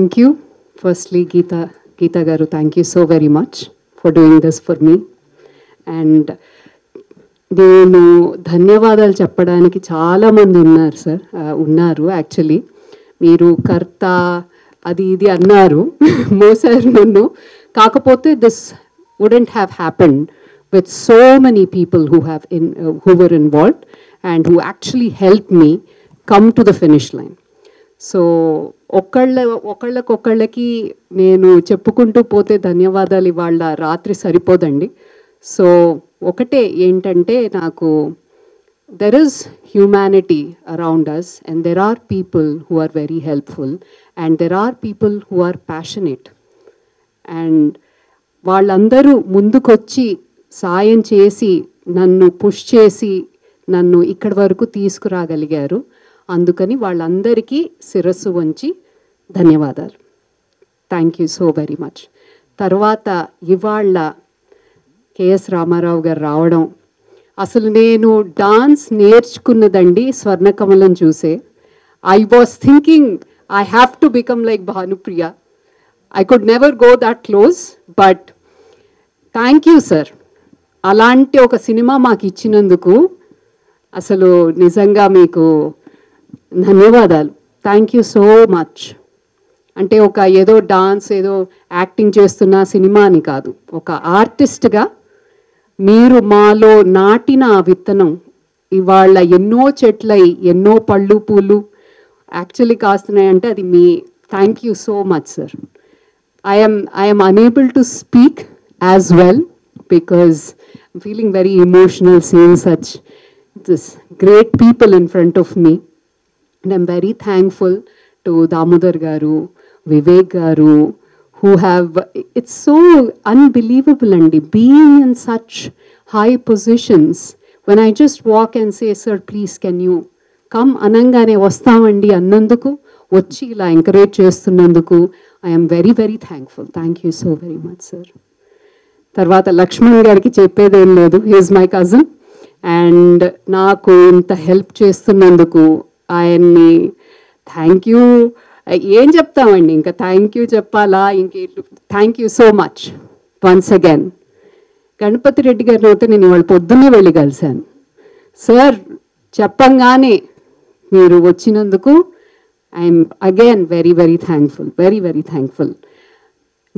Thank you. Firstly, Geeta Garu, thank you so very much for doing this for me. And నేను ధన్యవాదాలు చెప్పడానికి చాలామంది ఉన్నారు sir, ఉన్నారు యాక్చువల్లీ. మీరు కర్త అది ఇది అన్నారు, మోసారు నన్ను. కాకపోతే this wouldn't have happened with so many people who were involved and who actually helped me come to the finish line. So ఒకళ్ళకొకళ్ళకి నేను చెప్పుకుంటూ పోతే ధన్యవాదాలు ఇవాళ రాత్రి సరిపోదండి. సో ఒకటే ఏంటంటే, నాకు there is humanity around us and there are people who are very helpful and there are people who are passionate, and వాళ్ళందరూ ముందుకొచ్చి సాయం చేసి నన్ను పుష్ చేసి నన్ను ఇక్కడి వరకు తీసుకురాగలిగారు. అందుకని వాళ్ళందరికీ శిరస్సు వంచి ధన్యవాదాలు. Thank you so very much. తర్వాత ఇవాళ కేఎస్ రామారావు గారు రావడం, అసలు నేను డాన్స్ నేర్చుకున్నదండి స్వర్ణకమలం చూసే. I was thinking I have to become like Bhanupriya. I could never go that close, but thank you sir. అలాంటి ఒక సినిమా మాకు ఇచ్చినందుకు అసలు నిజంగా మీకు ధన్యవాదాలు. Thank you so much. అంటే ఒక ఏదో డాన్స్ ఏదో యాక్టింగ్ చేస్తున్న సినిమా అని కాదు, ఒక ఆర్టిస్ట్గా మీరు మాలో నాటిన ఆ విత్తనం ఇవాళ ఎన్నో చెట్లై ఎన్నో పళ్ళు పూలు యాక్చువల్లీ కాస్తున్నాయంటే అది మీ. Thank you so much sir. I am unable to speak as well because I'm feeling very emotional seeing such this great people in front of me, and I'm very thankful to Damodar Garu, Vivek Garu, who have, it's so unbelievable and being in such high positions. When I just walk and say, sir please can you come, anangane vastamandi annanduku వచ్చి ఇలా encourage చేస్తున్నందుకు I am very very thankful. Thank you so very much sir. తర్వాత లక్ష్మణ్ గారికి చెప్పేదేం లేదు, he is my cousin, and నాకు ఇంత help చేస్తున్నందుకు ఆయన్ని థ్యాంక్ యూ. ఏం చెప్తామండి, ఇంకా థ్యాంక్ యూ చెప్పాలా ఇంకే. Thank you so much once again. Ganapathi Reddy గారిని అయితే నేను ఇవాళ పొద్దున్నే వెళ్ళి కలిశాను. సార్ చెప్పంగానే మీరు వచ్చినందుకు I'm again very very thankful, very very thankful.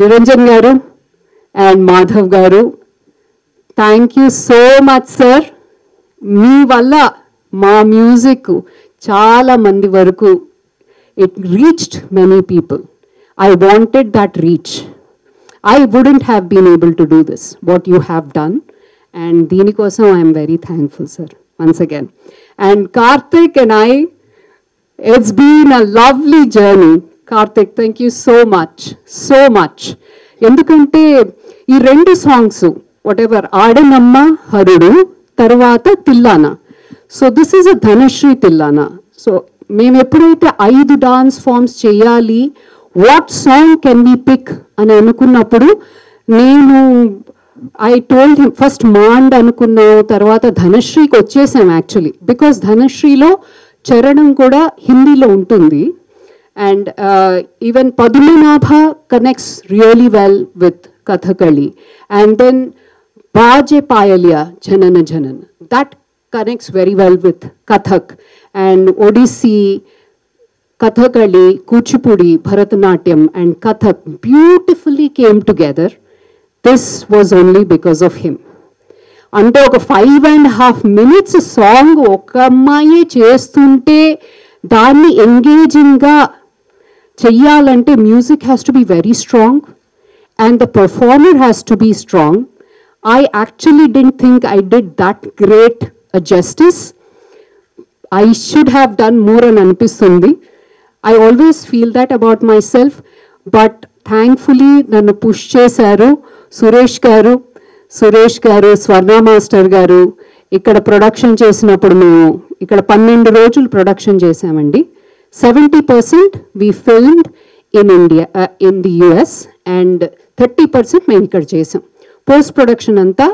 Niranjan garu and Madhav garu, thank you so much sir. మీ వల్ల మా మ్యూజిక్ చాలా మంది వరకు it reached many people. I wanted that reach. I wouldn't have been able to do this, what you have done. And dini kosam I am very thankful, sir, once again. And Karthik and I, it's been a lovely journey. Karthik, thank you so much, so much. Endukante ee rendu songs, whatever, Adanamma Harudu, Tarvata Tillana. So this is a Dhanashri Tillana. So మేము ఎప్పుడైతే 5 dance forms చేయాలి, what song can we pick అని అనుకున్నప్పుడు నేను I told him, first మాండ్ అనుకున్నాం, తర్వాత ధనశ్రీకి వచ్చేసాం యాక్చువల్లీ, బికాస్ ధనశ్రీలో చరణం కూడా హిందీలో ఉంటుంది. And even Padmanabha connects really well with Kathakali, and then బాజే పాయల్య జనన జనన, that connects very well with Kathak, and Odissi, Kathakali, Kuchipudi, Bharatanatyam and Kathak beautifully came together. This was only because of him. Ante oka 5.5 minutes song oka ammaye chestunte danni engaging ga cheyalante music has to be very strong and the performer has to be strong. I actually didn't think I did that great a justice. I should have done more an anipistundi. I always feel that about myself, but thankfully nannu push chesaru Suresh garu Swarna master garu ikkada production chesinappudu memu ikkada 12 rojulu production chesamandi. 70% we filmed in India, in the US, and 30% మేము ఇక్కడ చేసాం. Post production అంతా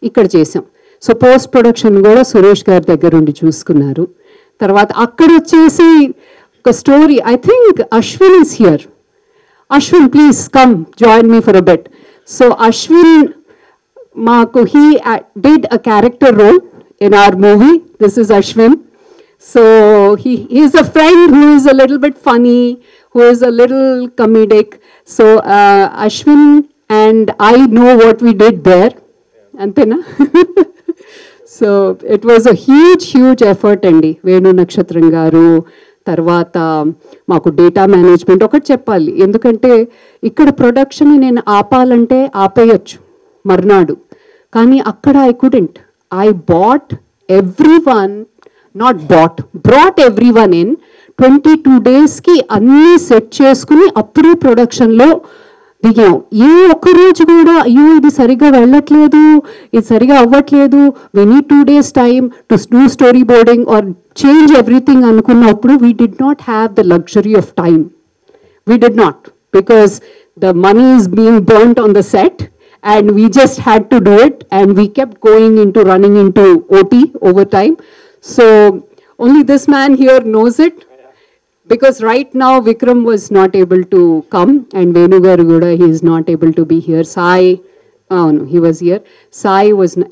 ఇక్కడ చేసాం. So post production కూడా సురేష్ గారి దగ్గర ఉండి చూసుకున్నారు. తర్వాత అక్కడ వచ్చేసి ఒక story, I think Ashwin is here. Ashwin, please come join me for a bit. So Ashwin, he did a character role in our movie. This is Ashwin. So he is a friend who is a little bit funny, who is a little comedic. So Ashwin and I know what we did there. Antena? So it was a huge effort andi. Venu Nakshatram garu, తర్వాత మాకు data management ఒకటి చెప్పాలి, ఎందుకంటే ఇక్కడ production నేను ఆపాలంటే ఆపేయచ్చు మర్నాడు, కానీ అక్కడ I couldn't. I bought everyone, not brought everyone in 22 daysకి అన్నీ సెట్ చేసుకుని అప్పుడే ప్రొడక్షన్లో దిగాం. ఏ ఒక్కరోజు కూడా అయ్యో ఇది సరిగ్గా వెళ్ళట్లేదు, ఇది సరిగా అవ్వట్లేదు, we need 2 days time to do storyboarding or change everything అనుకున్నప్పుడు we did not have the luxury of time. We did not, because the money is being burnt on the set and we just had to do it, and we kept running into OT overtime. So only this man here knows it. Because right now Vikram was not able to come, and Venu garu kuda he is not able to be here. Sai, oh no, he was here. Sai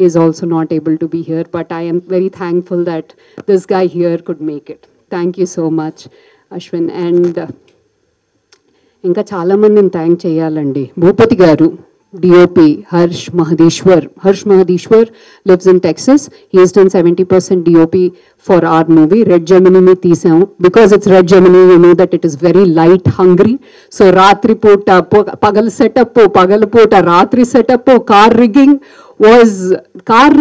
is also not able to be here, but I am very thankful that this guy here could make it. Thank you so much, Ashwin. And ఇంకా చాలా మందిని thank చేయాలండి. భూపతి గారు, DOP, Harsh Mahadishwar lives in Texas. He has done 70% DOP for our movie. Red Gemini me teesam. Because it's Red Gemini, you know that it is very light hungry. So ratri pota, pagal setup, pagal pota, ratri setup, car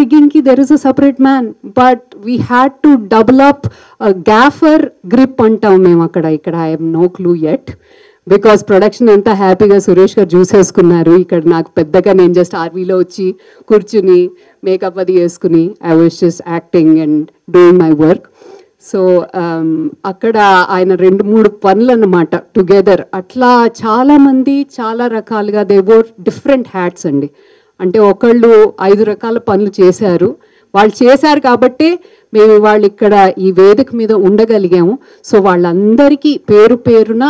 rigging ki there is a separate man. But we had to double up a gaffer grip antam mem akkada. I have no clue yet. Because production అంతా హ్యాపీగా సురేష్ గారు చూసేసుకున్నారు. ఇక్కడ నాకు పెద్దగా నేను just ఆర్వీలో వచ్చి కూర్చుని makeup అది వేసుకుని I was just acting and doing my work. So అక్కడ ఆయన 2-3 పనులు అన్నమాట టుగెదర్. అట్లా చాలామంది చాలా రకాలుగా దే వోర్ డిఫరెంట్ హ్యాట్స్ అండి. అంటే ఒకళ్ళు 5 రకాల పనులు చేశారు. వాళ్ళు చేశారు కాబట్టే మేము వాళ్ళు ఇక్కడ ఈ వేదిక మీద ఉండగలిగాము. సో వాళ్ళందరికీ పేరు పేరున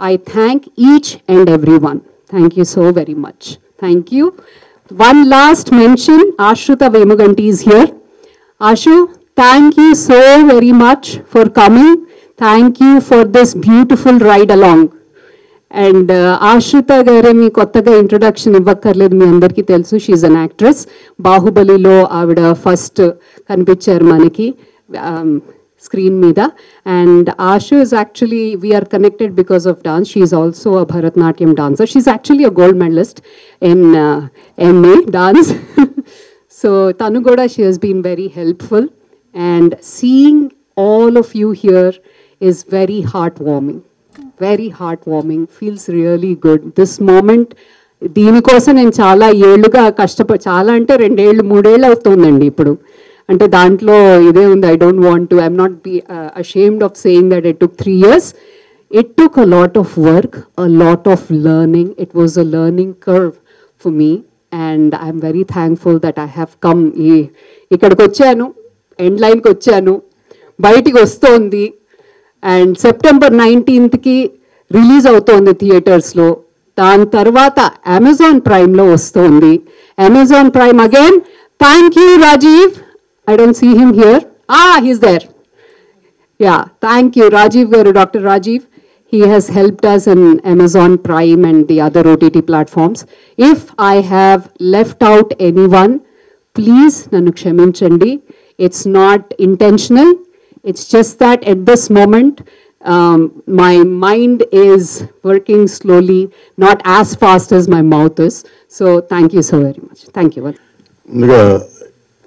I thank each and everyone. Thank you so very much. Thank you. One last mention, Ashruta Vemuganti is here. Ashu, thank you so very much for coming. Thank you for this beautiful ride along. And Ashruta garu mee kottaga introduction ivvakarledu, mee andarki telusu. She is an actress. Bahubali-lo avida first kanipicharu manaki screen mida, and Ashu is actually, we are connected because of dance. She is also a Bharatnatyam dancer. She's actually a gold medalist in MA dance. So tanu kuda, she has been very helpful, and seeing all of you here is very heartwarming. Feels really good. This moment దీనికోసం నేను చాలా ఏళ్ళుగా చాలా అంటే 2 ఏళ్ళు 3 ఏళ్ళు అవుతుందండి ఇప్పుడు. అంటే దాంట్లో ఇదే ఉంది. I don't want to, I'm not be ashamed of saying that it took 3 years. It took a lot of work, a lot of learning. It was a learning curve for me, and I'm very thankful that I have come. ఇక్కడికి వచ్చాను, end లైన్కి వచ్చాను, బయటికి వస్తోంది, and September 19th release అవుతోంది థియేటర్స్లో. దాని తర్వాత అమెజాన్ ప్రైమ్లో వస్తోంది. Amazon prime again, thank you Rajiv. I don't see him here. He's there. Yeah, thank you, Rajiv garu, Dr. Rajiv. He has helped us in Amazon Prime and the other OTT platforms. If I have left out anyone, please nannu kshaminchandi. It's not intentional. It's just that at this moment, my mind is working slowly, not as fast as my mouth is. So thank you so very much. Thank you.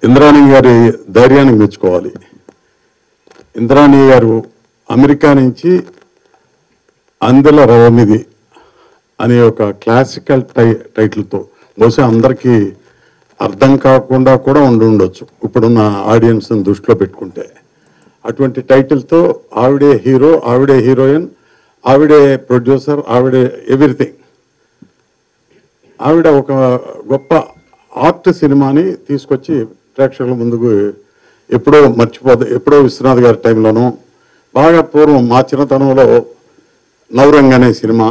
Indrani గారి ధైర్యానికి మెచ్చుకోవాలి. ఇంద్రాణి గారు America నుంచి అందెల రవమిది అనే ఒక classical టైటిల్తో, బహుశా అందరికీ అర్థం కాకుండా కూడా ఉండొచ్చు ఇప్పుడున్న ఆడియన్స్ని దృష్టిలో పెట్టుకుంటే. అటువంటి టైటిల్తో ఆవిడే హీరో, ఆవిడే హీరోయిన్, ఆవిడే ప్రొడ్యూసర్, ఆవిడే ఎవ్రీథింగ్. ఆవిడ ఒక గొప్ప ఆర్ట్ సినిమాని తీసుకొచ్చి ప్రేక్షకుల ముందుకు ఎప్పుడో విశ్వనాథ్ గారి టైంలోనూ, బాగా పూర్వం మా చిన్నతనంలో నవరంగ్ అనే సినిమా,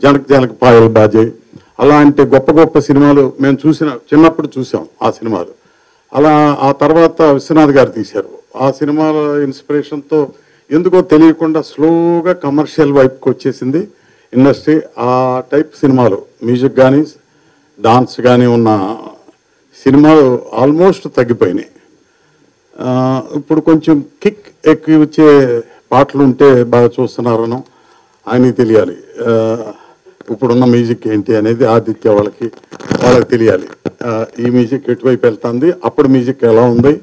జనక్ జనక్ పాయల్ బాజే, అలాంటి గొప్ప గొప్ప సినిమాలు మేము చిన్నప్పుడు చూసాం ఆ సినిమాలు. అలా ఆ తర్వాత విశ్వనాథ్ గారు తీశారు. ఆ సినిమాల ఇన్స్పిరేషన్తో ఎందుకో తెలియకుండా స్లోగా కమర్షియల్ వైపుకి వచ్చేసింది ఇండస్ట్రీ. ఆ టైప్ సినిమాలు మ్యూజిక్ కానీ డాన్స్ కానీ ఉన్న సినిమాలు ఆల్మోస్ట్ తగ్గిపోయినాయి. ఇప్పుడు కొంచెం కిక్ ఎక్కువ వచ్చే పాటలు ఉంటే బాగా చూస్తున్నారనో ఆయనకి తెలియాలి. ఇప్పుడున్న మ్యూజిక్ ఏంటి అనేది ఆదిత్య వాళ్ళకి తెలియాలి. ఈ మ్యూజిక్ ఎటువైపు వెళ్తుంది, అప్పుడు మ్యూజిక్ ఎలా ఉంది.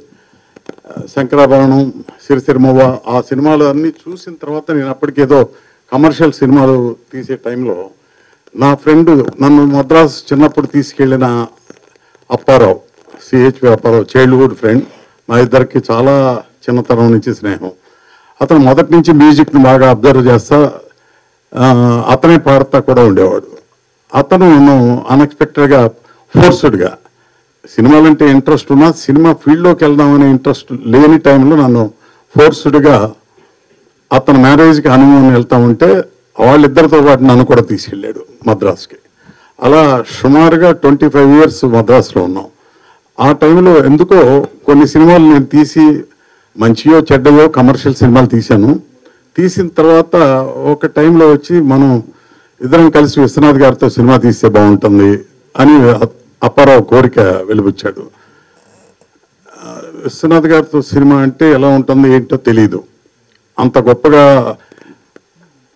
శంకరాభరణం, సిరిసిరిమవ్వ ఆ సినిమాలు అన్నీ చూసిన తర్వాత నేను అప్పటికేదో కమర్షియల్ సినిమాలు తీసే టైంలో నా ఫ్రెండ్ నన్ను మద్రాసు చిన్నప్పుడు తీసుకెళ్ళిన Apparao, CHV Apparao, childhood friend, మా ఇద్దరికి చాలా చిన్నతనం నుంచి స్నేహం. అతను మొదటి నుంచి మ్యూజిక్ని బాగా అబ్జర్వ్ చేస్తా అతనే పాడుతా కూడా ఉండేవాడు. అతను నన్ను అన్ఎక్స్పెక్టెడ్గా ఫోర్స్డ్గా సినిమాలంటే ఇంట్రెస్ట్ ఉన్నా సినిమా ఫీల్డ్లోకి వెళ్దామనే ఇంట్రెస్ట్ లేని టైంలో నన్ను ఫోర్స్డ్గా అతను మ్యారేజ్కి హనీమూన్ వెళ్తా ఉంటే వాళ్ళిద్దరితో పాటు నన్ను కూడా తీసుకెళ్ళాడు మద్రాసుకి. అలా సుమారుగా 25 years మద్రాసులో ఉన్నాం. ఆ టైంలో ఎందుకో కొన్ని సినిమాలు నేను తీసి మంచియో చెడ్డయో కమర్షియల్ సినిమాలు తీశాను. తీసిన తర్వాత ఒక టైంలో వచ్చి మనం ఇద్దరం కలిసి విశ్వనాథ్ గారితో సినిమా తీస్తే బాగుంటుంది అని అప్పారావు కోరిక వెలిబుచ్చాడు. విశ్వనాథ్ గారితో సినిమా అంటే ఎలా ఉంటుంది ఏంటో తెలీదు, అంత గొప్పగా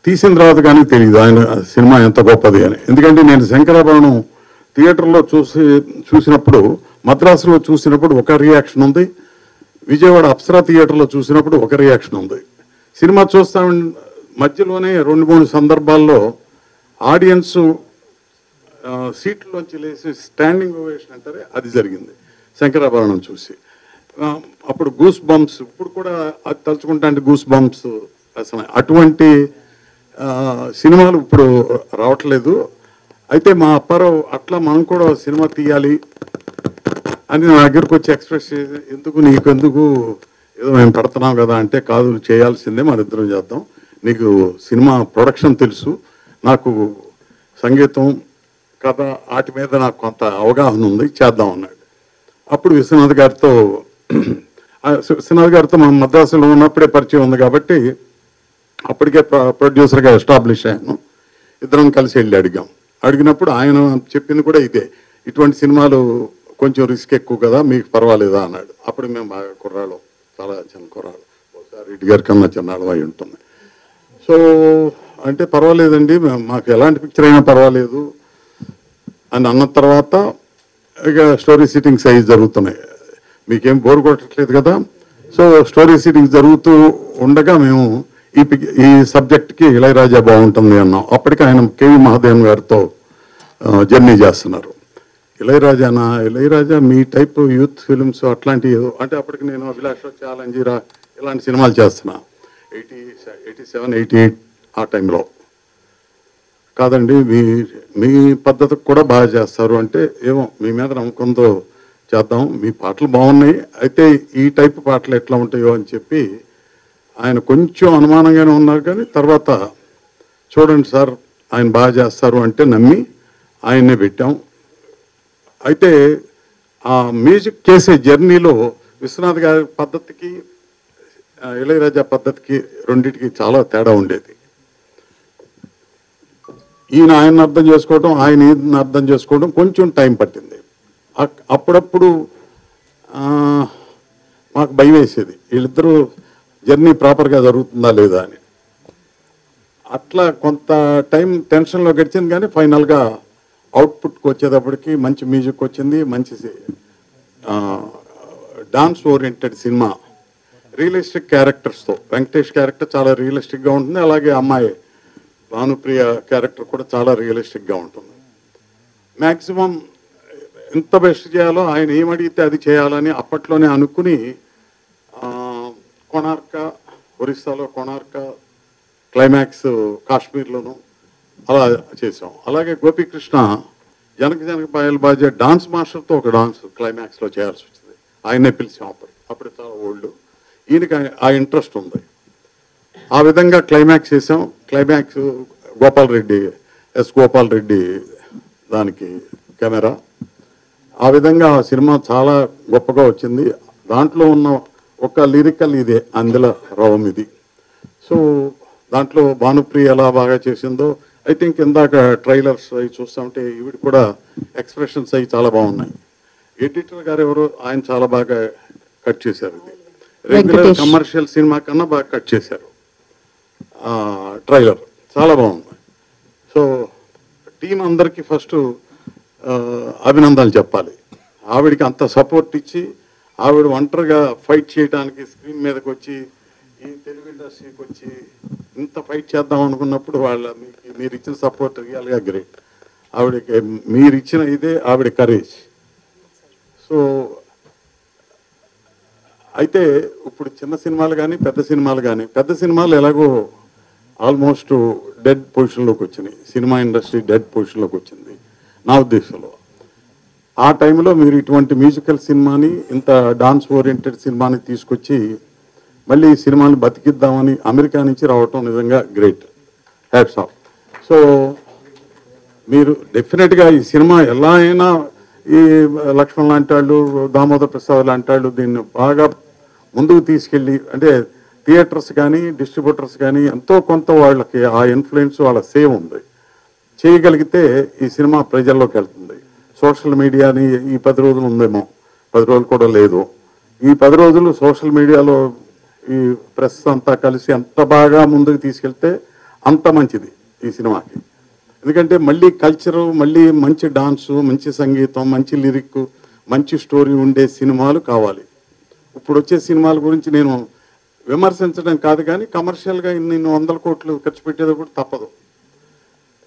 తీసిన తర్వాత కానీ తెలియదు ఆయన సినిమా ఎంత గొప్పది అని. ఎందుకంటే నేను శంకరాభరణం థియేటర్లో చూసినప్పుడు, మద్రాసులో చూసినప్పుడు ఒక రియాక్షన్ ఉంది, విజయవాడ అప్సరా థియేటర్లో చూసినప్పుడు ఒక రియాక్షన్ ఉంది. సినిమా చూస్తా మధ్యలోనే 2-3 సందర్భాల్లో ఆడియన్స్ సీట్లోంచి లేచి స్టాండింగ్ ఓవేషన్ అంటారే అది జరిగింది శంకరాభరణం చూసి. అప్పుడు గూస్ బంప్స్, ఇప్పుడు కూడా అది తలుచుకుంటా అంటే గూస్ బంప్స్ అసలు అటువంటి సినిమాలు ఇప్పుడు రావట్లేదు. అయితే మా అప్పారావు అట్లా మనం కూడా సినిమా తీయాలి అని నా దగ్గరకు వచ్చి ఎక్స్ప్రెస్ చేసి, నీకెందుకు ఏదో మేము పెడుతున్నాం కదా అంటే, కాదు చేయాల్సిందే, మన ఇద్దరం చేద్దాం, నీకు సినిమా ప్రొడక్షన్ తెలుసు, నాకు సంగీతం కథ వాటి మీద నాకు కొంత అవగాహన ఉంది, చేద్దాం అన్నాడు. అప్పుడు విశ్వనాథ్ గారితో మా మద్రాసులో ఉన్నప్పుడే పరిచయం ఉంది కాబట్టి అప్పటికే ప్రొడ్యూసర్గా ఎస్టాబ్లిష్ అయ్యాను. ఇద్దరం కలిసి వెళ్ళి అడిగినప్పుడు ఆయన చెప్పింది కూడా ఇదే, ఇటువంటి సినిమాలు కొంచెం రిస్క్ ఎక్కువ కదా, మీకు పర్వాలేదా అన్నాడు. అప్పుడు మేము బాగా కుర్రాళ్ళు, చాలా చిన్న కుర్రాళ్ళు, ఒకసారి రెడ్డి గారి కన్నా చిన్నాళ్ళు అయి ఉంటుంది. సో అంటే పర్వాలేదండి, మాకు ఎలాంటి పిక్చర్ అయినా పర్వాలేదు అని అన్న తర్వాత ఇక స్టోరీ సిట్టింగ్ సైజ్ జరుగుతున్నాయి. మీకేం బోర్ కొట్టట్లేదు కదా. సో స్టోరీ సిట్టింగ్ జరుగుతూ ఉండగా మేము ఈ సబ్జెక్ట్కి ఇళయరాజా బాగుంటుంది అన్నాం. అప్పటికి ఆయన కేవి మహాదేవన్ గారితో జర్నీ చేస్తున్నారు. ఇళయరాజా మీ టైప్ యూత్ ఫిలిమ్స్ అట్లాంటివి అంటే అప్పటికి నేను అభిలాష, ఛాలెంజీరా ఇలాంటి సినిమాలు చేస్తున్నా 87, 88 ఆ టైంలో. కాదండి మీ పద్ధతికి కూడా బాగా చేస్తారు అంటే, ఏమో మీ మీద నమ్మకంతో చేద్దాం, మీ పాటలు బాగున్నాయి, అయితే ఈ టైప్ పాటలు ఎట్లా ఉంటాయో అని చెప్పి ఆయన కొంచెం అనుమానంగానే ఉన్నారు. కానీ తర్వాత చూడండి సార్ ఆయన బాగా చేస్తారు అంటే నమ్మి ఆయన్నే పెట్టాం. అయితే ఆ మ్యూజిక్ చేసే జర్నీలో విశ్వనాథ్ గారి పద్ధతికి ఇళయరాజా పద్ధతికి రెండింటికి చాలా తేడా ఉండేది. ఆయన్ని అర్థం చేసుకోవడం, ఆయన ఈయన్ని అర్థం చేసుకోవడం కొంచెం టైం పట్టింది. అప్పుడప్పుడు మాకు భయం వేసేది, వీళ్ళిద్దరూ జర్నీ ప్రాపర్గా జరుగుతుందా లేదా అని. అట్లా కొంత టైం టెన్షన్లో గడిచింది. కానీ ఫైనల్గా అవుట్పుట్కి వచ్చేటప్పటికి మంచి మ్యూజిక్ వచ్చింది, మంచి డాన్స్ ఓరియంటెడ్ సినిమా, రియలిస్టిక్ క్యారెక్టర్స్తో. వెంకటేష్ క్యారెక్టర్ చాలా రియలిస్టిక్గా ఉంటుంది, అలాగే అమ్మాయి భానుప్రియ క్యారెక్టర్ కూడా చాలా రియలిస్టిక్గా ఉంటుంది. మ్యాక్సిమం ఎంత బెస్ట్ చేయాలో ఆయన ఏమడిగితే అది చేయాలని అప్పట్లోనే అనుకుని కొనార్క, ఒరిస్సాలో కొనార్క, క్లైమాక్స్ కాశ్మీర్లోను అలా చేసాం. అలాగే గోపీకృష్ణ జనక పాయల్ బాజే డాన్స్ మాస్టర్తో ఒక డాన్స్ క్లైమాక్స్లో చేయాల్సి వచ్చింది. ఆయనే పిలిచాం. అప్పుడు చాలా ఓల్డ్, ఈయనకి ఆ ఇంట్రెస్ట్ ఉంది. ఆ విధంగా క్లైమాక్స్ చేసాం. క్లైమాక్స్ గోపాల్ రెడ్డి ఎస్ గోపాల్ రెడ్డి దానికి కెమెరా. ఆ విధంగా ఆ సినిమా చాలా గొప్పగా వచ్చింది. దాంట్లో ఉన్న ఒక లిరికల్ ఇదే అందులో రవం ఇది. సో దాంట్లో భానుప్రియ ఎలా బాగా చేసిందో ఐ థింక్ ఇందాక ట్రైలర్స్ అవి చూస్తుంటే ఇవి కూడా ఎక్స్ప్రెషన్స్ అవి చాలా బాగున్నాయి. ఎడిటర్ గారు ఎవరో ఆయన చాలా బాగా కట్ చేశారు. ఇది రెగ్యులర్ కమర్షియల్ సినిమా కన్నా బాగా కట్ చేశారు. ట్రైలర్ చాలా బాగుంది. సో టీం అందరికీ ఫస్ట్ అభినందనలు చెప్పాలి. ఆవిడికి అంత సపోర్ట్ ఇచ్చి ఆవిడ ఒంటరిగా ఫైట్ చేయడానికి స్క్రీన్ మీదకి వచ్చి ఈ తెలుగు ఇండస్ట్రీకి వచ్చి ఇంత ఫైట్ చేద్దాం అనుకున్నప్పుడు మీరు ఇచ్చిన సపోర్ట్ రియల్గా గ్రేట్. ఆవిడకి మీరు ఇచ్చిన ఇదే ఆవిడ కరేజ్. సో అయితే ఇప్పుడు చిన్న సినిమాలు కానీ పెద్ద సినిమాలు ఎలాగో ఆల్మోస్ట్ డెడ్ పొజిషన్లోకి వచ్చినాయి. సినిమా ఇండస్ట్రీ డెడ్ పొజిషన్లోకి వచ్చింది నా ఉద్దేశంలో. ఆ టైంలో మీరు ఇటువంటి మ్యూజికల్ సినిమాని ఇంత డాన్స్ ఓరియంటెడ్ సినిమాని తీసుకొచ్చి మళ్ళీ ఈ సినిమాని బతికిద్దామని అమెరికా నుంచి రావటం నిజంగా గ్రేట్. Hats off. సో మీరు డెఫినెట్గా ఈ సినిమా ఎలా అయినా ఈ లక్ష్మణ్ లాంటి వాళ్ళు, దామోదర్ ప్రసాద్ లాంటి వాళ్ళు దీన్ని బాగా ముందుకు తీసుకెళ్ళి, అంటే థియేటర్స్ కానీ డిస్ట్రిబ్యూటర్స్ కానీ ఎంతో కొంత వాళ్ళకి ఆ ఇన్ఫ్లుయెన్స్ వాళ్ళ సేవ్ ఉంది. చేయగలిగితే ఈ సినిమా ప్రజల్లోకి వెళ్తుంది. సోషల్ మీడియాని ఈ 10 రోజులు ఉందేమో, 10 రోజులు కూడా లేదు, ఈ 10 రోజులు సోషల్ మీడియాలో ఈ ప్రెస్ అంతా కలిసి ఎంత బాగా ముందుకు తీసుకెళ్తే అంత మంచిది ఈ సినిమాకి. ఎందుకంటే మళ్ళీ కల్చరు, మళ్ళీ మంచి డాన్సు, మంచి సంగీతం, మంచి లిరిక్, మంచి స్టోరీ ఉండే సినిమాలు కావాలి. ఇప్పుడు వచ్చే సినిమాల గురించి నేను విమర్శించడం కాదు, కానీ కమర్షియల్గా ఇన్ని 100 కోట్లు ఖర్చు పెట్టేది కూడా తప్పదు.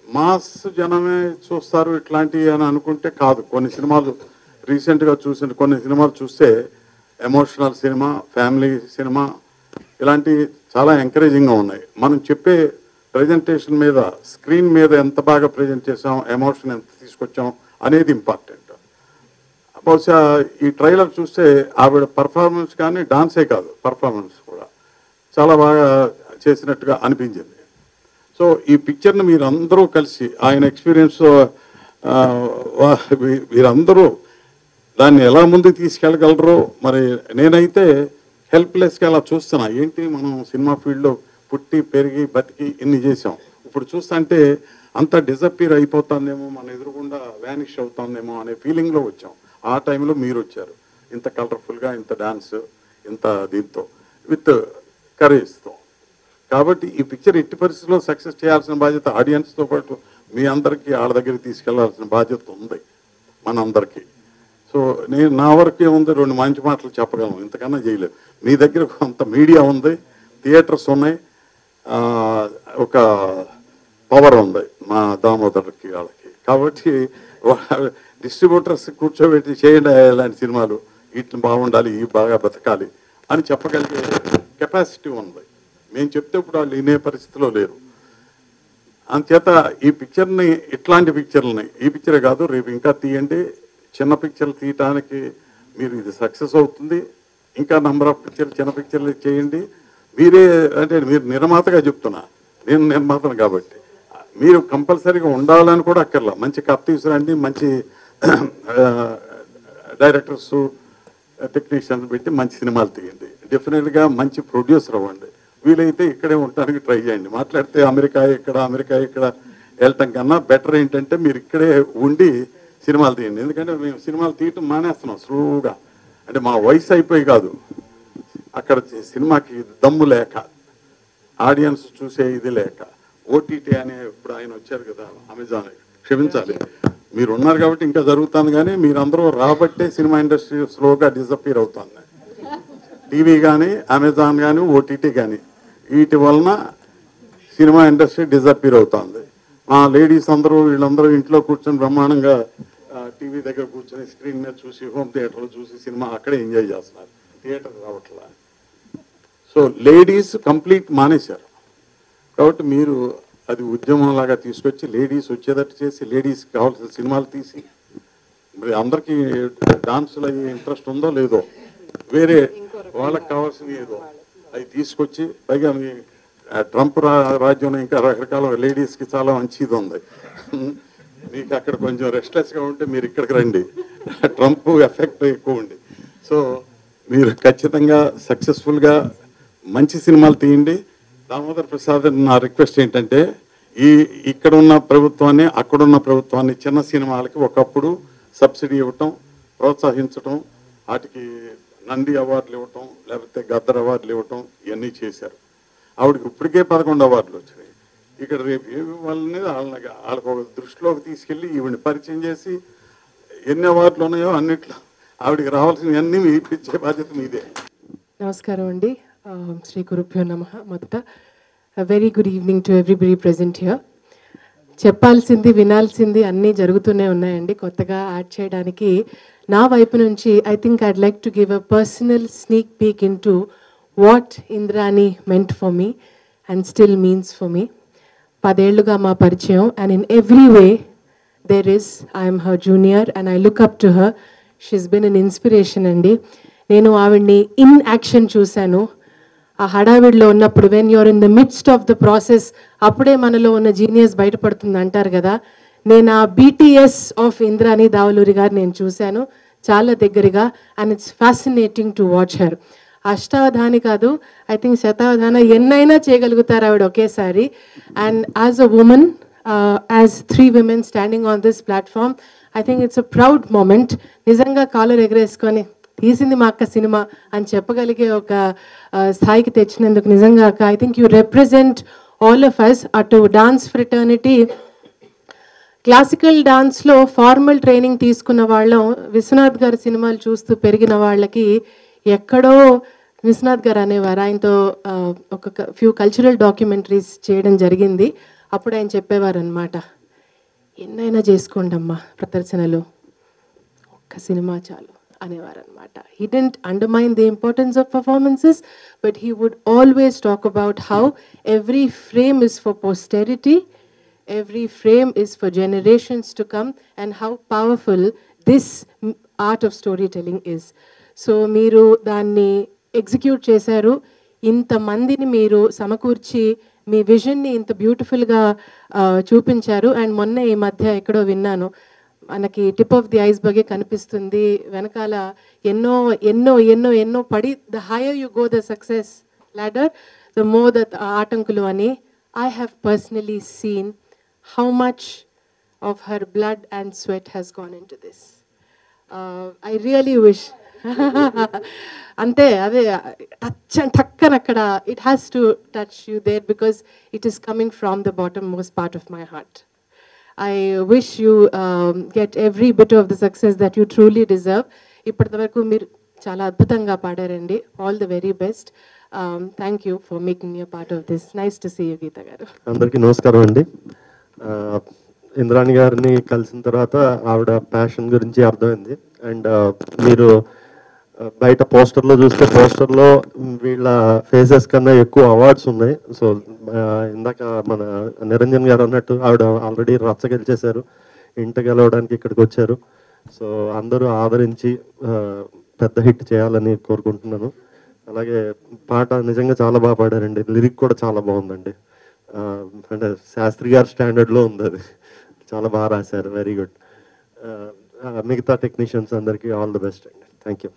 మాస్ జనమే చూస్తారు ఇట్లాంటివి అని అనుకుంటే కాదు. కొన్ని సినిమాలు రీసెంట్గా చూసిన కొన్ని సినిమాలు చూస్తే ఎమోషనల్ సినిమా, ఫ్యామిలీ సినిమా ఇలాంటివి చాలా ఎంకరేజింగ్గా ఉన్నాయి. మనం చెప్పే ప్రజెంటేషన్ మీద, స్క్రీన్ మీద ఎంత బాగా ప్రజెంట్ చేసాం, ఎమోషన్ ఎంత తీసుకొచ్చాం అనేది ఇంపార్టెంట్. బహుశా ఈ ట్రైలర్ చూస్తే ఆవిడ పర్ఫార్మెన్స్ కానీ డాన్సే కాదు, పర్ఫార్మెన్స్ కూడా చాలా బాగా చేసినట్టుగా అనిపించింది. సో ఈ పిక్చర్ని మీరందరూ కలిసి ఆయన ఎక్స్పీరియన్స్ మీరందరూ దాన్ని ఎలా ముందుకు తీసుకెళ్ళగలరో మరి. నేనైతే హెల్ప్లెస్గా అలా చూస్తున్నా. ఏంటి మనం సినిమా ఫీల్డ్లో పుట్టి పెరిగి బతికి ఇన్ని చేసాం, ఇప్పుడు చూస్తుంటే అంత డిజపీర్ అయిపోతుందేమో, మన ఎదురుగుండా వ్యానిష్ అవుతుందేమో అనే ఫీలింగ్లో వచ్చాం. ఆ టైంలో మీరు వచ్చారు ఇంత కలర్ఫుల్గా, ఇంత డాన్స్, ఇంత దీంతో విత్ కరేజ్తో. కాబట్టి ఈ పిక్చర్ ఎట్టి పరిస్థితుల్లో సక్సెస్ చేయాల్సిన బాధ్యత ఆడియన్స్తో పాటు మీ అందరికీ వాళ్ళ దగ్గరికి తీసుకెళ్లాల్సిన బాధ్యత ఉంది మనందరికీ. సో నేను నా వరకు ఏముంది, 2 మంచి మాటలు చెప్పగలను, ఇంతకన్నా చేయలేదు. మీ దగ్గర కొంత మీడియా ఉంది, థియేటర్స్ ఉన్నాయి, ఒక పవర్ ఉంది మా దామోదర్కి వాళ్ళకి. కాబట్టి డిస్ట్రిబ్యూటర్స్ కూర్చోబెట్టి చేయండి ఇలాంటి సినిమాలు, వీటిని బాగుండాలి, ఇవి బాగా బతకాలి అని చెప్పగలిగే కెపాసిటీ ఉంది. మేము చెప్తే ఇప్పుడు వాళ్ళు వినే పరిస్థితిలో లేరు. అందుచేత ఈ పిక్చర్ని, ఇట్లాంటి పిక్చర్లని, ఈ పిక్చరే కాదు రేపు ఇంకా తీయండి, చిన్న పిక్చర్లు తీయటానికి మీరు ఇది సక్సెస్ అవుతుంది. ఇంకా నంబర్ ఆఫ్ పిక్చర్లు, చిన్న పిక్చర్లు చేయండి. మీరే అంటే మీరు నిర్మాతగా చెప్తున్నా, నేను నిర్మాతను కాబట్టి మీరు కంపల్సరీగా ఉండాలని కూడా అక్కర్లా. మంచి కథ తీసుకురండి, మంచి డైరెక్టర్స్, టెక్నీషియన్స్ పెట్టి మంచి సినిమాలు తీయండి. డెఫినెట్గా మంచి ప్రొడ్యూసర్ అవ్వండి. వీలైతే ఇక్కడే ఉండడానికి ట్రై చేయండి. మాట్లాడితే అమెరికా ఇక్కడ వెళ్ళటం కన్నా బెటర్ ఏంటంటే మీరు ఇక్కడే ఉండి సినిమాలు తీయండి. ఎందుకంటే మేము సినిమాలు తీయటం మానేస్తున్నాం స్లోగా. అంటే మా వయసు అయిపోయి కాదు, అక్కడ సినిమాకి దమ్ము లేక, ఆడియన్స్ చూసే ఇది లేక, ఓటీటీ అనే ఇప్పుడు ఆయన వచ్చారు కదా అమెజాన్, క్షమించాలి మీరు ఉన్నారు కాబట్టి ఇంకా జరుగుతుంది, కానీ మీరందరూ రాబట్టే సినిమా ఇండస్ట్రీ స్లోగా డిసప్పీర్ అవుతుంది. టీవీ కానీ, అమెజాన్ కానీ, ఓటీటీ కానీ, వీటి వలన సినిమా ఇండస్ట్రీ డిసప్పీర్ అవుతుంది. మా లేడీస్ అందరూ వీళ్ళందరూ ఇంట్లో కూర్చొని బ్రహ్మాండంగా టీవీ దగ్గర కూర్చొని స్క్రీన్ మీద చూసి, హోమ్ థియేటర్లో చూసి సినిమా అక్కడే ఎంజాయ్ చేస్తున్నారు, థియేటర్ రావట్లా. సో లేడీస్ కంప్లీట్ మానేశారు. కాబట్టి మీరు అది ఉద్యమంలాగా తీసుకొచ్చి లేడీస్ వచ్చేటట్టు చేసి, లేడీస్కి కావాల్సిన సినిమాలు తీసి, మరి అందరికీ డాన్సులు అయ్యే ఇంట్రెస్ట్ ఉందో లేదో, వేరే వాళ్ళకి కావాల్సినవి ఏదో అవి తీసుకొచ్చి, పైగా మీ ట్రంప్ రాజ్యంలో ఇంకా రకరకాల లేడీస్కి చాలా మంచిది ఉంది. మీకు అక్కడ కొంచెం రెస్ట్లెస్గా ఉంటే మీరు ఇక్కడికి రండి, ట్రంప్ ఎఫెక్ట్ ఎక్కువ ఉంది. సో మీరు ఖచ్చితంగా సక్సెస్ఫుల్గా మంచి సినిమాలు తీయండి. దామోదర్ ప్రసాద్, నా రిక్వెస్ట్ ఏంటంటే ఇక్కడ ఉన్న ప్రభుత్వాన్ని అక్కడున్న ప్రభుత్వాన్ని చిన్న సినిమాలకి ఒకప్పుడు సబ్సిడీ ఇవ్వటం, ప్రోత్సహించటం, వాటికి నంది అవార్డులు ఇవ్వటం, లేకపోతే గద్దర్ అవార్డులు ఇవ్వటం, ఇవన్నీ చేశారు. ఆవిడకి ఇప్పటికే 11 అవార్డులు వచ్చినాయి. ఇక్కడ రేపు ఏమి ఇవ్వాలనేది వాళ్ళకి ఒక దృష్టిలోకి తీసుకెళ్ళి ఈవిని పరిచయం చేసి ఎన్ని అవార్డులు ఉన్నాయో అన్నిట్లో ఆవిడకి రావాల్సినవన్నీ మీ ఇప్పించే బాధ్యత మీదే. నమస్కారం అండి. శ్రీ గురుభ్యో నమః. మొదట very good evening to everybody present here. చెప్పాల్సింది వినాల్సింది అన్నీ జరుగుతూనే ఉన్నాయండి. కొత్తగా యాడ్ చేయడానికి నా వైపు నుంచి I think I'd like to give a personal sneak peek into what Indrani meant for me and still means for me. 10 ఏళ్లుగా మా పరిచయం and in every way there is I'm her junior and I look up to her. She's been an inspiration అండి. నేను ఆవిడ్ని in action చూశాను. ఆ హడావిడిలో ఉన్నప్పుడు when you're in the midst of the process అప్పుడే మనలో ఉన్న జీనియస్ బయటపడుతుంది అంటారు కదా. నేను ఆ బీటీఎస్ ఆఫ్ ఇంద్రాణి దావలూరి గారు నేను చూశాను చాలా దగ్గరగా and it's fascinating to watch her. అష్టావధాని కాదు, ఐ థింక్ శతావధాన ఎన్నైనా చేయగలుగుతారు ఆవిడ ఒకేసారి. And as a women, as 3 women standing on this platform, I think it's a proud moment. నిజంగా కాలర్ ఎగరేసుకొని తీసింది మా అక్క సినిమా అని చెప్పగలిగే ఒక స్థాయికి తెచ్చినందుకు నిజంగా అక్క I think you represent all of us. అటు డాన్స్ ఫ్రెటర్నిటీ, క్లాసికల్ డాన్స్లో ఫార్మల్ ట్రైనింగ్ తీసుకున్న వాళ్ళం, విశ్వనాథ్ గారి సినిమాలు చూస్తూ పెరిగిన వాళ్ళకి ఎక్కడో విశ్వనాథ్ గారు అనేవారు. ఆయనతో ఒక ఫ్యూ కల్చరల్ డాక్యుమెంటరీస్ చేయడం జరిగింది. అప్పుడు ఆయన చెప్పేవారు అనమాట, ఎన్నైనా చేసుకోండి అమ్మా ప్రదర్శనలు, ఒక్క సినిమా చాలు అనేవారు అనమాట. He didn't undermine the importance of performances, but he would always talk about how every frame is for posterity, every frame is for generations to come, and how powerful this art of storytelling is. So మీరు దాన్ని execute చేశారు. ఇంతమందిని మీరు సమకూర్చి మీ విజన్ని ఇంత బ్యూటిఫుల్గా చూపించారు. And మొన్న ఈ మధ్య ఎక్కడో విన్నాను, మనకి టిప్ ఆఫ్ ది ఐస్బర్గే కనిపిస్తుంది, వెనకాల ఎన్నో ఎన్నో ఎన్నో ఎన్నో పడి the higher you go the success ladder, the more that ఆటంకులు అని. I have personally seen how much of her blood and sweat has gone into this. I really wish అంతే అదే టక్కన అక్కడ it has to touch you there because it is coming from the bottom most part of my heart. I wish you get every bit of the success that you truly deserve. ఇప్పటివరకు మీరు చాలా అద్భుతంగా పాడారండి. All the very best. Thank you for making me part of this. Nice to see you Geetha garu. అందరికీ నమస్కారం అండి. ఇంద్రాణి గారిని కలిసిన తర్వాత ఆవిడ ప్యాషన్ గురించి అర్థమైంది. అండ్ మీరు బయట పోస్టర్లో చూస్తే పోస్టర్లో వీళ్ళ ఫేసెస్ కన్నా ఎక్కువ అవార్డ్స్ ఉన్నాయి. సో ఇందాక మన నిరంజన్ గారు అన్నట్టు ఆవిడ ఆల్రెడీ రచ్చ గెలిచేశారు, ఇంట గెలవడానికి ఇక్కడికి వచ్చారు. సో అందరూ ఆదరించి పెద్ద హిట్ చేయాలని కోరుకుంటున్నాను. అలాగే పాట నిజంగా చాలా బాగా పాడారండి, లిరిక్ కూడా చాలా బాగుందండి. అంటే శాస్త్రి గారి స్టాండర్డ్లో ఉంది, అది చాలా బాగా రాశారు. Very good. మిగతా టెక్నీషియన్స్ అందరికీ ఆల్ ది బెస్ట్ అండి. Thank you.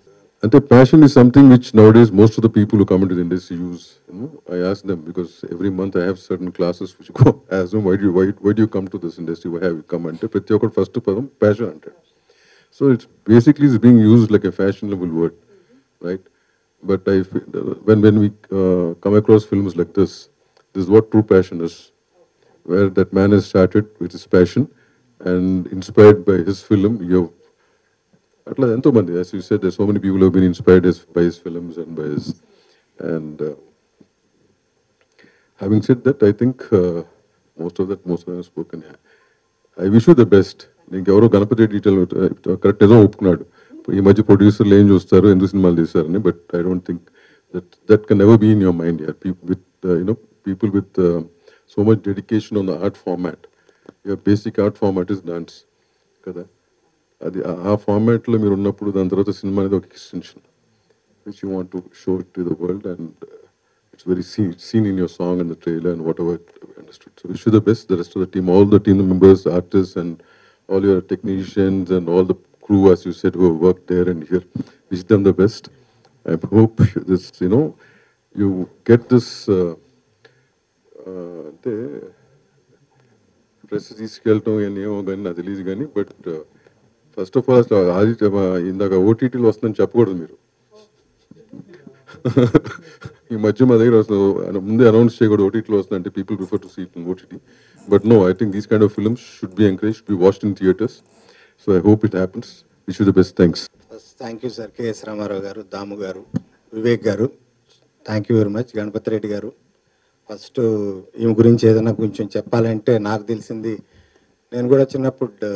And the passion is something which nowadays most of the people who come into the industry use. You know, I ask them because every month I have certain classes which go ask them why do you come to this industry? Why have you come? Ante prati okka first padam passion ante. So it's basically is being used like a fashionable word, right? But when we come across films like this is what true passion is, where that man has started with his passion and inspired by his film. Atla ento mandi, as you said, there's so many people who have been inspired by his films and by his, and having said that, I think most of them have spoken. I wish you the best. Neenku evaro Ganapati detail correct niజం ఒప్పుకున్నాడు, ఈ మధ్య ప్రొడ్యూసర్లు ఏం చూస్తారు, ఎందుకు సినిమాలు తీస్తారని. But I don't think that can never be in your mind. Yeah, people with so much dedication on the art format. Your basic art format is dance కదా. అది ఆ ఫార్మాట్లో మీరు ఉన్నప్పుడు దాని తర్వాత సినిమా అనేది ఒక extension which you want to show it to the world. And it's very seen in your song and the trailer and whatever I understood. So wish you the best, the rest of the team, all the team members, artists, and all your technicians and all the crew, as you said, who have worked there and here. Wish them the best. I hope this, you get this. అంటే press తీసుకెళ్ళటం ఏమో కానీ నాకు తెలియదు కానీ, but first of all అసలు ఆదిత్య ఇందాక ఓటీటీలో వస్తుందని చెప్పకూడదు మీరు. ఈ మధ్య మా దగ్గర వస్తుంది, ముందే అనౌన్స్ చేయకూడదు ఓటీటీలో వస్తుందంటే people prefer to see it in OTT. But no, I think these kind of films should be encourage, should be watched in theatres. So I hope it happens. Wish you the best. Thanks. Thank you sir. KS Rama Rao గారు, దాము గారు, వివేక్ గారు, thank you very much. Ganapathi Reddy గారు, first ఈమె గురించి ఏదైనా కొంచెం చెప్పాలంటే నాకు తెలిసింది, నేను కూడా చిన్నప్పుడు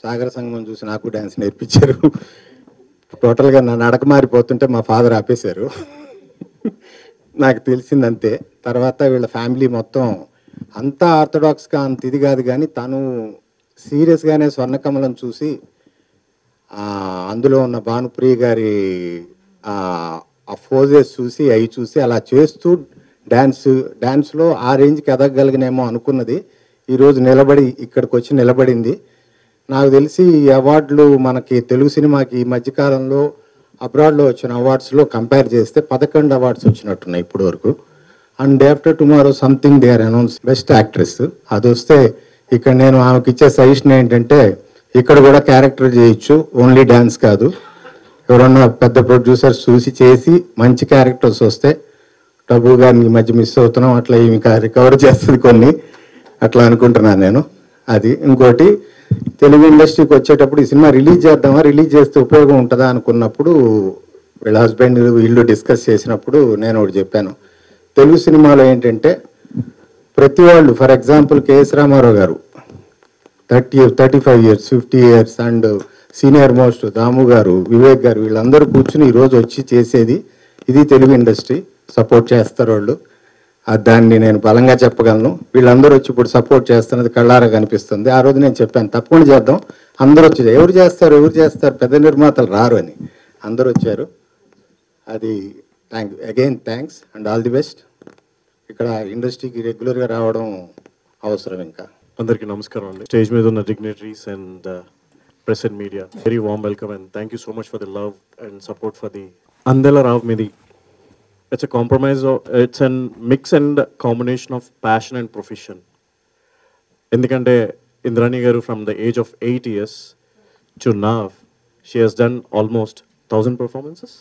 సాగర సంగమం చూసి నాకు డ్యాన్స్ నేర్పించారు. టోటల్గా నా నడక మారిపోతుంటే మా ఫాదర్ ఆపేశారు. నాకు తెలిసిందంతే. తర్వాత వీళ్ళ ఫ్యామిలీ మొత్తం అంతా ఆర్థడాక్స్గా అంత ఇది కాదు, కానీ తను సీరియస్గానే స్వర్ణకమలం చూసి అందులో ఉన్న భానుప్రియ గారి ఆ ఫోజెస్ చూసి అవి చూసి అలా చేస్తూ డ్యాన్స్లో ఆ రేంజ్కి ఎదగగలిగినేమో అనుకున్నది. ఈరోజు నిలబడి ఇక్కడికి వచ్చి నిలబడింది. నాకు తెలిసి ఈ అవార్డులు మనకి తెలుగు సినిమాకి ఈ మధ్యకాలంలో అబ్రాడ్లో వచ్చిన అవార్డ్స్లో కంపేర్ చేస్తే 11 అవార్డ్స్ వచ్చినట్టున్నాయి ఇప్పటి వరకు. And day after tomorrow something they are announce best actress. అది వస్తే ఇక్కడ నేను ఆమెకి ఇచ్చే సజెషన్ ఏంటంటే, ఇక్కడ కూడా క్యారెక్టర్ చేయొచ్చు, ఓన్లీ డ్యాన్స్ కాదు. ఎవరన్నా పెద్ద ప్రొడ్యూసర్స్ చూసి చేసి మంచి క్యారెక్టర్స్ వస్తే, టబు గారిని ఈ మధ్య మిస్ అవుతున్నాం, అట్లా ఈమె రికవర్ చేస్తుంది కొన్ని, అట్లా అనుకుంటున్నాను నేను. అది ఇంకోటి, తెలుగు ఇండస్ట్రీకి వచ్చేటప్పుడు ఈ సినిమా రిలీజ్ చేద్దామా, రిలీజ్ చేస్తే ఉపయోగం ఉంటుందా అనుకున్నప్పుడు వీళ్ళ హస్బెండ్ వీళ్ళు డిస్కస్ చేసినప్పుడు నేను ఒకటి చెప్పాను. తెలుగు సినిమాలో ఏంటంటే ప్రతి వాళ్ళు, ఫర్ ఎగ్జాంపుల్ కేఎస్ రామారావు గారు 35 years 50 years, and senior most Damu గారు, వివేక్ గారు, వీళ్ళందరూ కూర్చుని ఈరోజు వచ్చి చేసేది ఇది తెలుగు ఇండస్ట్రీ. సపోర్ట్ చేస్తారు వాళ్ళు, దాన్ని నేను బలంగా చెప్పగలను. వీళ్ళందరూ వచ్చి ఇప్పుడు సపోర్ట్ చేస్తున్నది కళ్ళారా కనిపిస్తుంది. ఆ రోజు నేను చెప్పాను తప్పకుండా చేద్దాం, అందరూ వచ్చి ఎవరు చేస్తారు పెద్ద నిర్మాతలు రారు అని, అందరూ వచ్చారు. అది again thanks and all the best. ఇక్కడ ఇండస్ట్రీకి రెగ్యులర్గా రావడం అవసరం. ఇంకా అందరికీ నమస్కారం అండి. స్టేజ్ మీద ఉన్న dignitaries and press and media, very warm welcome and thank you so much for the love and support for the Andela Ravamidi. It's a compromise, it's a mix and combination of passion and profession. Endukante Indrani garu from the age of 8 years to now, she has done almost 1,000 performances.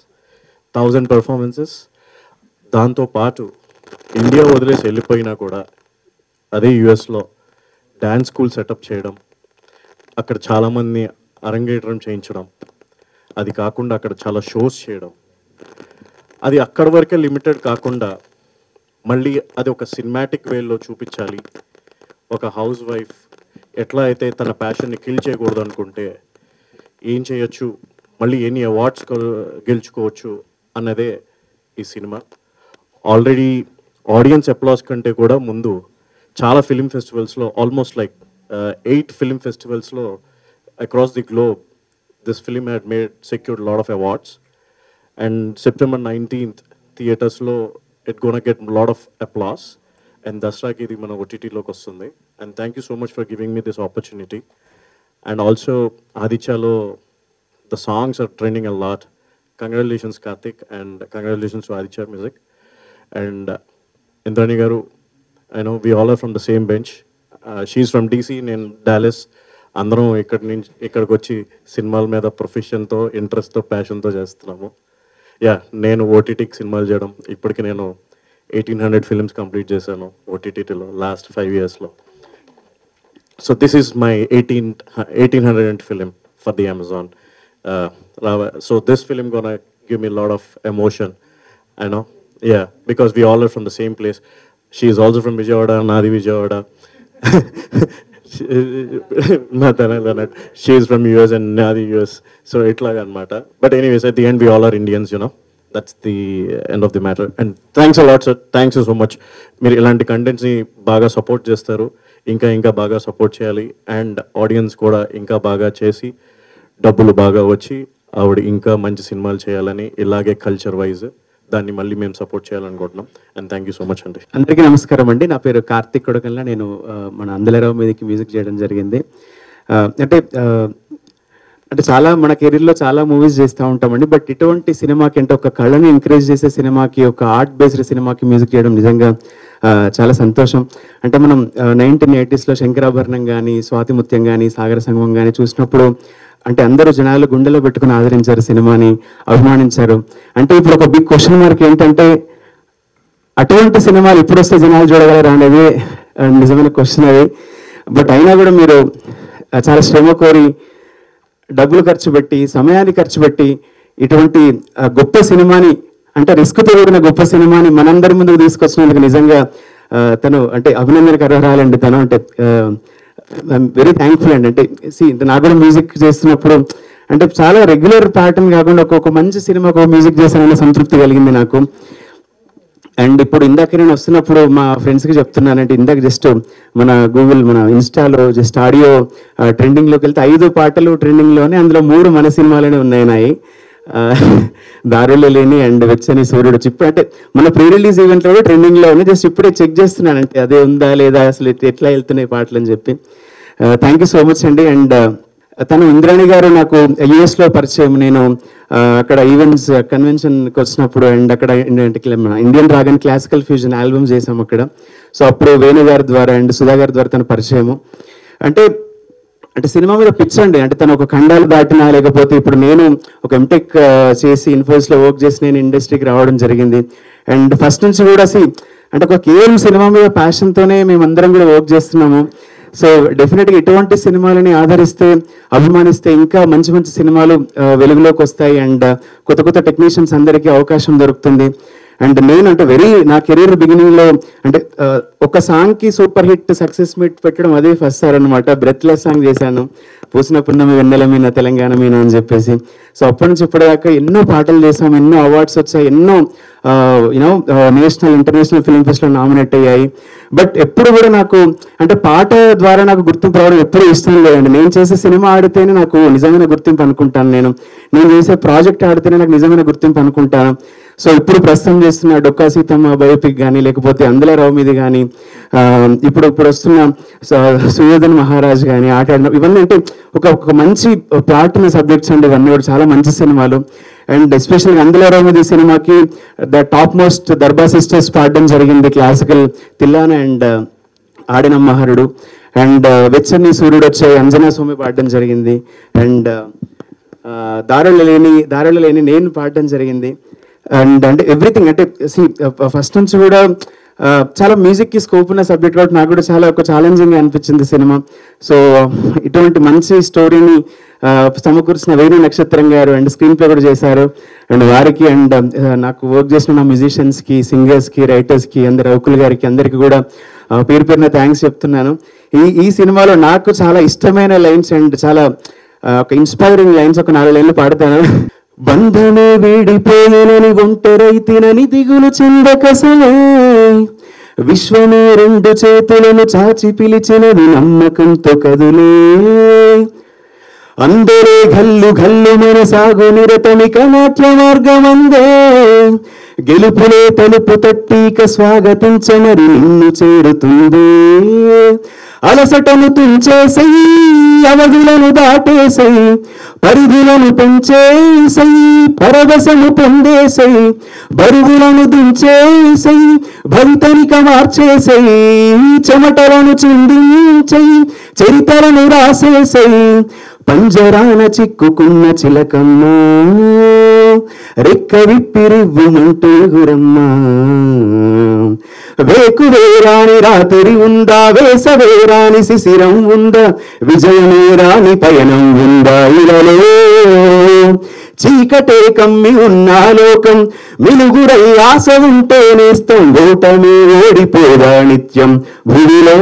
దాంతో పాటు India వదిలేసి వెళ్ళిపోయినా కూడా అదే యుఎస్లో dance school setup చేయడం, అక్కడ చాలామంది అరంగేట్రం చేయించడం, అది కాకుండా అక్కడ చాలా షోస్ చేయడం, అది అక్కడి వరకే లిమిటెడ్ కాకుండా మళ్ళీ అది ఒక సినిమాటిక్ వేలో చూపించాలి. ఒక హౌస్ వైఫ్ ఎట్లా అయితే తన ప్యాషన్ని కిల్ చేయకూడదు అనుకుంటే ఏం చేయొచ్చు, మళ్ళీ ఎన్ని అవార్డ్స్ గెలుచుకోవచ్చు అన్నదే ఈ సినిమా. ఆల్రెడీ ఆడియన్స్ అప్లాస్ కంటే కూడా ముందు చాలా ఫిలిం ఫెస్టివల్స్లో, ఆల్మోస్ట్ లైక్ 8 ఫిలిం ఫెస్టివల్స్లో across the globe this film had secured lot of awards. And September 19th theaters lo it gonna get a lot of applause, and Dasra ki idi mana OTT loki vastundi. And thank you so much for giving me this opportunity. And also Aditya lo the songs are trending a lot. Congratulations Karthik, and congratulations to Aditya Music. And Indrani garu, I know we all are from the same bench. She's from DC, నేను Dallas. అందరం ఇక్కడికి వచ్చి సినిమాల మీద ప్రొఫెషన్తో, ఇంట్రెస్ట్తో, ప్యాషన్తో చేస్తున్నాము. నేను ఓటీటీకి సినిమాలు చేయడం, ఇప్పటికి నేను 1800 ఫిల్మ్స్ కంప్లీట్ చేశాను ఓటీటీలో లాస్ట్ 5 yearsలో. So this is my 1800th film for the Amazon. So this film gonna give me lot of emotion, I know. Because we all are from the same place. She is also from Vijayawada, నాది Vijayawada. She is from US and Nadi US, so itlaga anamata. But anyways, at the end we all are Indians, you know. That's the end of the matter. And thanks a lot, sir. Thanks you so much. Meer ilanti contents ni baga support chestaru, inka baga support cheyali, and audience kuda inka baga chesi dabbulu baga vachi avadi inka manchi cinemalu cheyalani ilage culture wise దాన్ని మళ్ళీ మేము support చేయాలనుకుంటున్నాం. And thank you so much అండి. అందరికీ నమస్కారం అండి. నా పేరు కార్తిక్ కొడకల్లా. నేను మన అందలరావు మీదకి మ్యూజిక్ చేయడం జరిగింది. అంటే చాలా మన కెరీర్లో చాలా మూవీస్ చేస్తూ ఉంటామండి. బట్ ఇటువంటి సినిమాకి అంటే ఒక కళని ఎంకరేజ్ చేసే సినిమాకి, ఒక ఆర్ట్ బేస్డ్ సినిమాకి మ్యూజిక్ చేయడం నిజంగా చాలా సంతోషం. అంటే మనం 1980s శంకరాభరణం కానీ, స్వాతి ముత్యం కానీ, సాగర సంగమం కానీ చూసినప్పుడు అంటే అందరూ జనాలు గుండెలో పెట్టుకుని ఆదరించారు, సినిమాని అభిమానించారు. అంటే ఇప్పుడు ఒక బిగ్ క్వశ్చన్ మార్క్ ఏంటంటే అటువంటి సినిమాలు ఇప్పుడు వస్తే జనాలు చూడగలరా అనేది నిజమైన క్వశ్చన్ అది. బట్ అయినా కూడా మీరు చాలా శ్రమ కోరి, డబ్బులు ఖర్చు పెట్టి, సమయాన్ని ఖర్చు పెట్టి ఇటువంటి గొప్ప సినిమాని, అంటే రిస్క్తో కూడిన గొప్ప సినిమాని మనందరి ముందుకు తీసుకొచ్చినందుకు నిజంగా తను అంటే అభినందనకు అర్హరాలండి. తను అంటే వెరీ థ్యాంక్ఫుల్ అండి. అంటే నాకు కూడా మ్యూజిక్ చేస్తున్నప్పుడు అంటే చాలా రెగ్యులర్ ప్యాటర్న్ కాకుండా ఒక మంచి సినిమాకు మ్యూజిక్ చేశానన్న సంతృప్తి కలిగింది నాకు. అండ్ ఇప్పుడు ఇందాక నేను వస్తున్నప్పుడు మా ఫ్రెండ్స్కి చెప్తున్నానంటే, ఇందాక జస్ట్ మన గూగుల్, మన ఇన్స్టాలో జస్ట్ ఆడియో ట్రెండింగ్లోకి వెళ్తే 5 పాటలు ట్రెండింగ్లోనే, అందులో 3 మన సినిమాలోనే ఉన్నాయి. దారులు లేని అండ్ వెచ్చని సూర్యుడు. ఇప్పుడు అంటే మన ప్రీ రిలీజ్ ఈవెంట్లో కూడా ట్రెండింగ్లో ఉన్నాయి. జస్ట్ ఇప్పుడే చెక్ చేస్తున్నానంటే అదే ఉందా లేదా, అసలు ఎట్లా వెళ్తున్నాయి పాటలు అని చెప్పి. థ్యాంక్ యూ సో మచ్ అండి. అండ్ తను ఇంద్రాణి గారు నాకు యుఎస్లో పరిచయం. నేను అక్కడ ఈవెంట్స్ కన్వెన్షన్కి వచ్చినప్పుడు అండ్ అక్కడ Indian dragon classical fusion album చేసాం అక్కడ. సో అప్పుడు వేణు గారి ద్వారా అండ్ సుధా గారి ద్వారా తన పరిచయము. అంటే సినిమా మీద పిచ్ అండి. అంటే తను ఒక ఖండాలు దాటినా, లేకపోతే ఇప్పుడు నేను ఒక ఎంటెక్ చేసి ఇన్ఫోసిస్లో వర్క్ చేసి నేను ఇండస్ట్రీకి రావడం జరిగింది. అండ్ ఫస్ట్ నుంచి కూడా అంటే ఒక కేవలం సినిమా మీద ప్యాషన్తోనే మేమందరం కూడా వర్క్ చేస్తున్నాము. సో డెఫినెట్గా ఇటువంటి సినిమాలని ఆదరిస్తే, అభిమానిస్తే ఇంకా మంచి మంచి సినిమాలు వెలుగులోకి వస్తాయి. అండ్ కొత్త టెక్నీషియన్స్ అందరికీ అవకాశం దొరుకుతుంది. అండ్ నేను అంటే నా కెరీర్ బిగినింగ్లో అంటే ఒక సాంగ్కి సూపర్ హిట్ సక్సెస్ మీట్ పెట్టడం అదే ఫస్ట్ సార్ అనమాట. బ్రెత్లెస్ సాంగ్ చేశాను, పూసిన పున్నమి వెన్నెల మీన తెలంగాణ మీన అని చెప్పేసి. సో అప్పటి నుంచి ఇప్పటిదాకా ఎన్నో పాటలు చేసాం, ఎన్నో అవార్డ్స్ వచ్చాయి, ఎన్నో నేషనల్ ఇంటర్నేషనల్ ఫిల్మ్ ఫెస్ట్లో నామినేట్ అయ్యాయి. బట్ ఎప్పుడు కూడా నాకు అంటే పాట ద్వారా నాకు గుర్తింపు రావడం ఎప్పుడూ ఇష్టం లేదండి. నేను చేసే సినిమా ఆడితేనే నాకు నిజమైన గుర్తింపు అనుకుంటాను. నేను చేసే ప్రాజెక్ట్ ఆడితేనే నాకు నిజమైన గుర్తింపు అనుకుంటాను. సో ఇప్పుడు ప్రస్తుతం చేస్తున్న డొక్కా సీతమ్మ బయోపిక్ కానీ, లేకపోతే అందలరావు మీద కానీ, ఇప్పుడు వస్తున్న సుయోధన్ మహారాజ్ కానీ, ఆటాడిన ఇవన్నీ అంటే ఒక మంచి ప్లాట్ ఉన్న సబ్జెక్ట్స్ అండి. ఇవన్నీ కూడా చాలా మంచి సినిమాలు. అండ్ ఎస్పెషల్గా అందలరావు మీద సినిమాకి ద టాప్ మోస్ట్ దర్బా సిస్టర్స్ పాడడం జరిగింది, క్లాసికల్ తిల్లాన అండ్ ఆడినమ్మహరుడు. అండ్ వెచ్చని సూర్యుడు వచ్చే అంజనా సోమి పాడడం జరిగింది. అండ్ దారులు లేని నేను పాడడం జరిగింది. అండ్ అంటే ఎవ్రీథింగ్ అంటే ఫస్ట్ నుంచి కూడా చాలా మ్యూజిక్కి స్కోప్ ఉన్న సబ్జెక్ట్ కాబట్టి నాకు కూడా చాలా ఒక ఛాలెంజింగ్గా అనిపించింది సినిమా. సో ఇటువంటి మంచి స్టోరీని సమకూర్చిన వేణు నక్షత్రం గారు అండ్ స్క్రీన్ ప్లే కూడా చేశారు. అండ్ వారికి అండ్ నాకు వర్క్ చేసిన నా మ్యూజిషియన్స్కి, సింగర్స్కి, రైటర్స్కి, అందరు రౌకుల్ గారికి అందరికీ కూడా పేరు పేరున థ్యాంక్స్ చెప్తున్నాను. ఈ సినిమాలో నాకు చాలా ఇష్టమైన లైన్స్ అండ్ చాలా ఒక ఇన్స్పైరింగ్ లైన్స్ ఒక 4 లైన్లు పాడతాను. బంధమే వీడిపోయినని ఒంటరైతినని దిగులు చెందకసలే, విశ్వమే 2 చేతులను చాచి పిలిచినది నమ్మకంతో కదులే, అందరే గల్లు గల్లు మనసాగు నిరతమిక నాట్య మార్గమందే, గెలుపులే తలుపు తట్టిక స్వాగతించమరి నిన్ను చేరుతుంది, అలసటను తుంచేసై అవధులను దాటేసై, పరిధులను పెంచేసై పరవశము పొందేసై, బరువులను దించేసై భవితనిక మార్చేసై, చెమటలను చిందించై చరితలను రాసేసై, పంజరాన చిక్కుకున్న చిలకమ్మ రెక్క విప్పిరివ్వుమంటూ గురమ్మా, వేకువేరాని రాత్రి ఉందా, వేసవేరాని శిశిరం ఉందా, విజయమేరాని పయనం ఉందా, ఇలలో చీకటే కమ్మి ఉన్నా లోకం, మిలుగురై ఆశ ఉంటే నేస్తం, ఓటమి ఓడిపోదా నిత్యం భూమిలో.